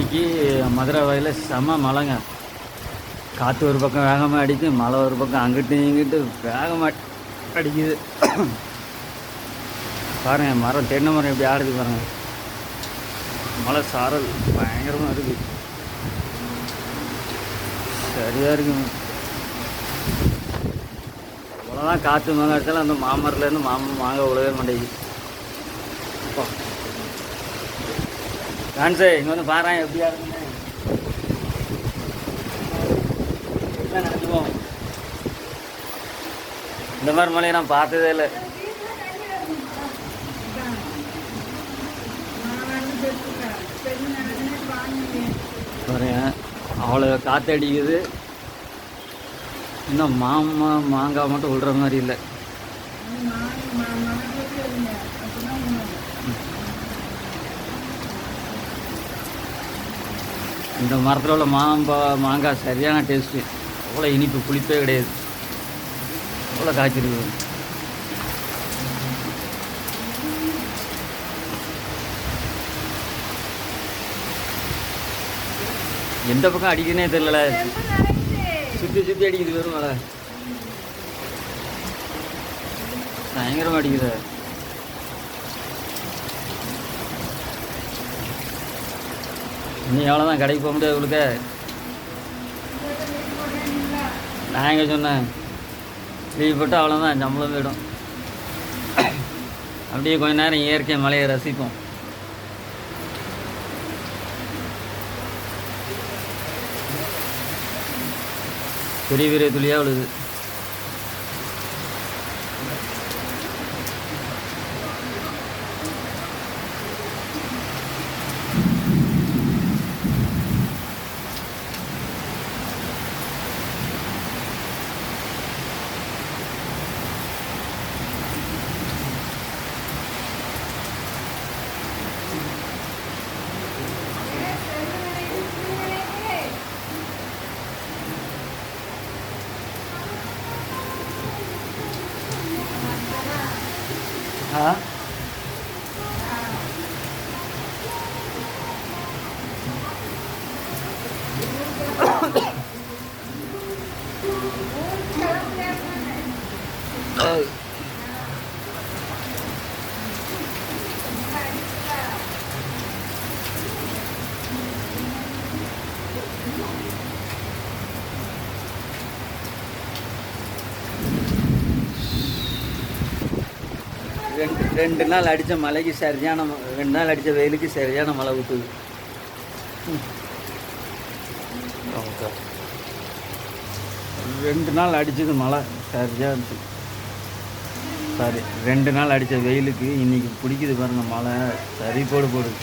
இன்றைக்கி மதுரை வயலில் செம்ம மழைங்க. காற்று ஒரு பக்கம் வேகமாக அடிக்குது, மழை ஒரு பக்கம் அங்கிட்டு இங்கிட்டு வேகமாக அடிக்குது. பாருங்கள், மரம் தென்னை மரம் எப்படி ஆடுது பாருங்கள். மழை சாரல் பயங்கரமாக இருக்குது, சரியாக இருக்குங்க. அவ்வளோதான் காற்று மாங்காய் அடித்தாலும் அந்த மாமரத்துலேருந்து மாங்காய் உழவே மாட்டேங்குது. டான்ஸு இங்கே வந்து பாருங்க எப்படியா இருக்குன்னு. நினச்சிப்போம், இந்த மாதிரி மழையை நான் பார்த்ததே இல்லை. பாருங்க, அவ்வளோ காற்று அடிக்குது. இன்னும் மாங்காய் மட்டும் விழுற மாதிரி இல்லை. இந்த மரத்தில் உள்ள மாங்காய் சரியான டேஸ்ட்டு. அவ்வளோ இனிப்பு, புளிப்பே கிடையாது, அவ்வளோ காய்ச்சிருக்கு. எந்த பக்கம் அடிக்குதுன்னே தெரியல, சுற்றி சுற்றி அடிக்குது வெறும் மழை, பயங்கரமாக அடிக்குது. நீ எவ்வளோதான் கடைக்கு போக முடியாது உங்களுக்கு. நான் எங்கே சொன்னேன், லீவ் போட்டு அவ்வளோதான் சம்பளம் போயிடும். அப்படியே கொஞ்ச நேரம் இயற்கை மழையை ரசிப்போம். பெரிய பெரிய துளியாக விழுது. ஆ ரெண்டு நாள் அடித்த மழைக்கு சரியான, 2 நாள் அடித்த வெயிலுக்கு சரியான மழை ஊற்றுது. ஓகே, 2 நாள் அடித்தது மழை சரியாக இருந்துச்சு. சாரி, 2 நாள் அடித்த வெயிலுக்கு இன்றைக்கி பிடிக்குது பாருங்கள் மழை, சரி போடுது.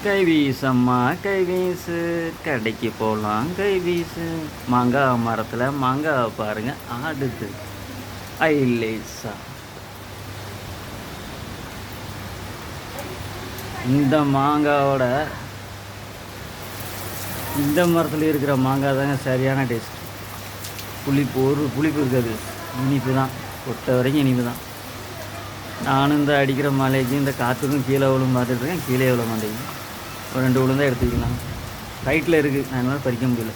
கை வீசம்மா கை வீசு, கடைக்கு போகலாம் கை வீசு, மாங்காய் மரத்தில் மாங்காய் பாருங்க ஆடுது ஐலேசா. இந்த மாங்காவோட இந்த மரத்தில் இருக்கிற மாங்காய் தாங்க சரியான டேஸ்ட். ஒரு புளிப்பு இருக்காது, இனிப்பு தான், கொட்டை வரைக்கும் இனிப்பு தான். நானும் இந்த அடிக்கிற மலைக்கு இந்த காற்றுக்கும் கீழே விழும் பார்த்துட்ருக்கேன், கீழே விழ மாட்டேங்குது. ஒரு 2 விழுந்தான் எடுத்துக்கலாம். ரைட்டில் இருக்குது, நான் என்னால் பறிக்க முடியல.